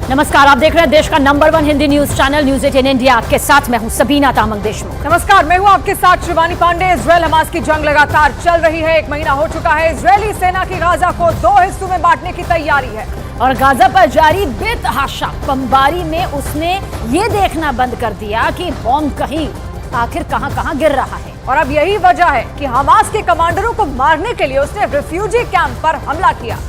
नमस्कार, आप देख रहे हैं देश का number 1 Hindi news channel news 18 India. आपके साथ मैं हूं सबीना तामंग देशमुख। नमस्कार, मैं हूं आपके साथ शिवानी पांडे। इजराइल हमास की जंग लगातार चल रही है, 1 महीना हो चुका है। इजरायली सेना की गाजा को 2 हिस्सों में बांटने की तैयारी है और गाजा पर जारी बेतहाशा बमबारी में उसने ये देखना बंद कर दिया कि बॉम्ब कहीं आखिर कहां गिर रहा है। और अब यही वजह है कि हमास के कमांडरों को मारने के लिए उसने रिफ्यूजी कैंप पर हमला किया।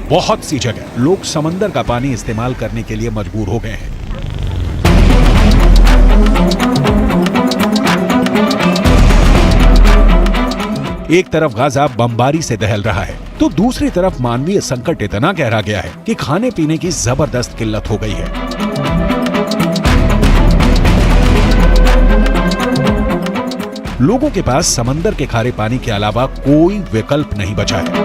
बहुत सी जगह लोग समंदर का पानी इस्तेमाल करने के लिए मजबूर हो गए हैं। एक तरफ गाजा बमबारी से दहल रहा है तो दूसरी तरफ मानवीय संकट इतना गहरा गया है कि खाने पीने की जबरदस्त किल्लत हो गई है। लोगों के पास समंदर के खारे पानी के अलावा कोई विकल्प नहीं बचा है।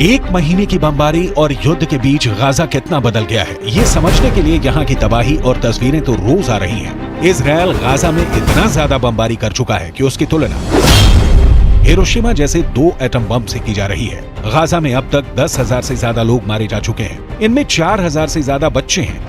1 महीने की बमबारी और युद्ध के बीच गाजा कितना बदल गया है, ये समझने के लिए यहाँ की तबाही और तस्वीरें तो रोज आ रही हैं। इजरायल गाजा में इतना ज्यादा बमबारी कर चुका है कि उसकी तुलना हिरोशिमा जैसे 2 एटम बम से की जा रही है। गाजा में अब तक 10,000 से ज्यादा लोग मारे जा चुके हैं। इनमें 4,000 से ज्यादा बच्चे हैं।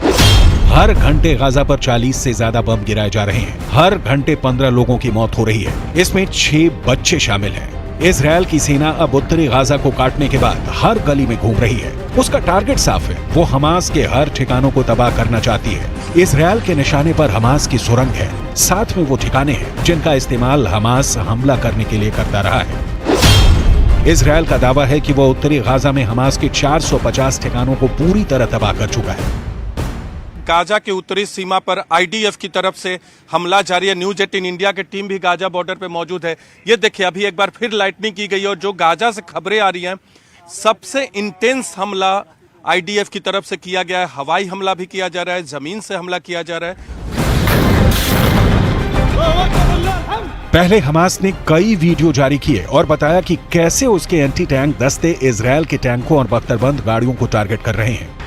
हर घंटे गाजा पर 40 से ज्यादा बम गिराए जा रहे हैं। हर घंटे 15 लोगों की मौत हो रही है, इसमें 6 बच्चे शामिल हैं। इजरायल की सेना अब उत्तरी गाजा को काटने के बाद हर गली में घूम रही है। उसका टारगेट साफ है, वो हमास के हर ठिकानों को तबाह करना चाहती है। इजरायल के निशाने पर हमास की सुरंग है, साथ में वो ठिकाने हैं जिनका इस्तेमाल हमास हमला करने के लिए करता रहा है। इजरायल का दावा है कि वो उत्तरी गाजा में हमास के 450 ठिकानों को पूरी तरह तबाह कर चुका है। गाजा के उत्तरी सीमा पर आईडीएफ की तरफ से हमला जारी है। न्यूज 18 इंडिया की टीम भी गाजा बॉर्डर पे मौजूद है। ये देखिए, अभी एक बार फिर लाइटनिंग की गई और जो गाजा से खबरें आ रही हैं, सबसे इंटेंस हमला आईडीएफ की तरफ से किया गया है। हवाई हमला भी किया जा रहा है, जमीन से हमला किया जा रहा है। पहले हमास ने कई वीडियो जारी किए और बताया कि कैसे उसके एंटी टैंक दस्ते इजरायल के टैंकों और बख्तरबंद गाड़ियों को टारगेट कर रहे हैं।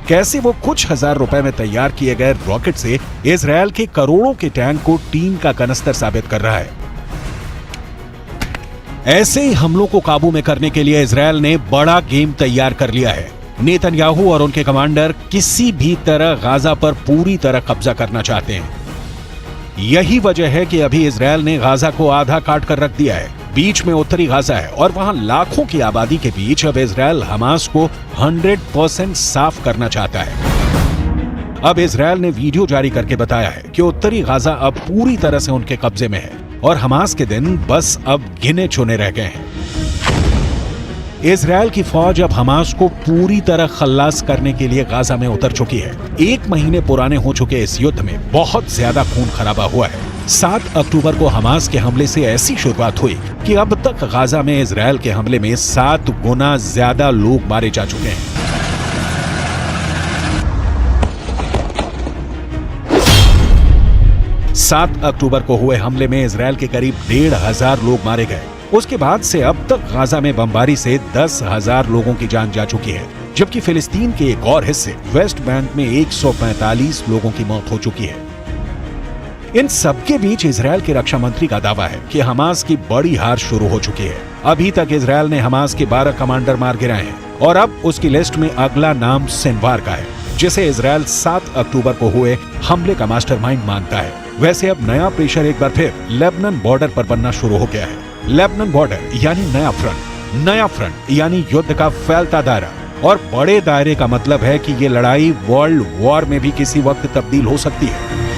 कैसे वो कुछ हजार रुपए में तैयार किए गए रॉकेट से इजरायल के करोड़ों के टैंक को टीन का कनस्तर साबित कर रहा है। ऐसे ही हमलों को काबू में करने के लिए इजरायल ने बड़ा गेम तैयार कर लिया है। नेतन्याहू और उनके कमांडर किसी भी तरह गाजा पर पूरी तरह कब्जा करना चाहते हैं। यही वजह है कि अभी इजरायल ने गाजा को आधा काट कर रख दिया है। बीच में उत्तरी गाजा है और वहां लाखों की आबादी के बीच अब इजरायल हमास को 100% साफ करना चाहता है। अब इजरायल ने वीडियो जारी करके बताया है कि उत्तरी गाजा अब पूरी तरह से उनके कब्जे में है और हमास के दिन बस अब गिने चुने रह गए हैं। इजरायल की फौज अब हमास को पूरी तरह खल्लास करने के लिए गाजा में उतर चुकी है। 1 महीने पुराने हो चुके इस युद्ध में बहुत ज्यादा खून खराबा हुआ है। 7 अक्टूबर को हमास के हमले से ऐसी शुरुआत हुई कि अब तक गाजा में इजरायल के हमले में 7 गुना ज्यादा लोग मारे जा चुके हैं। सात अक्टूबर को हुए हमले में इजरायल के करीब 1,500 लोग मारे गए। उसके बाद से अब तक गाजा में बमबारी से 10,000 लोगों की जान जा चुकी है, जबकि फिलिस्तीन के एक और हिस्से वेस्ट बैंक में 145 लोगों की मौत हो चुकी है। इन सबके बीच इजरायल के रक्षा मंत्री का दावा है कि हमास की बड़ी हार शुरू हो चुकी है। अभी तक इजरायल ने हमास के 12 कमांडर मार गिराए हैं और अब उसकी लिस्ट में अगला नाम सिनवार का है, जिसे इजरायल 7 अक्टूबर को हुए हमले का मास्टरमाइंड मानता है। वैसे अब नया प्रेशर एक बार फिर लेबनान बॉर्डर पर बनना शुरू हो गया है। लेबनान बॉर्डर यानी नया फ्रंट यानी युद्ध का फैलता दायरा, और बड़े दायरे का मतलब है कि ये लड़ाई वर्ल्ड वॉर में भी किसी वक्त तब्दील हो सकती है।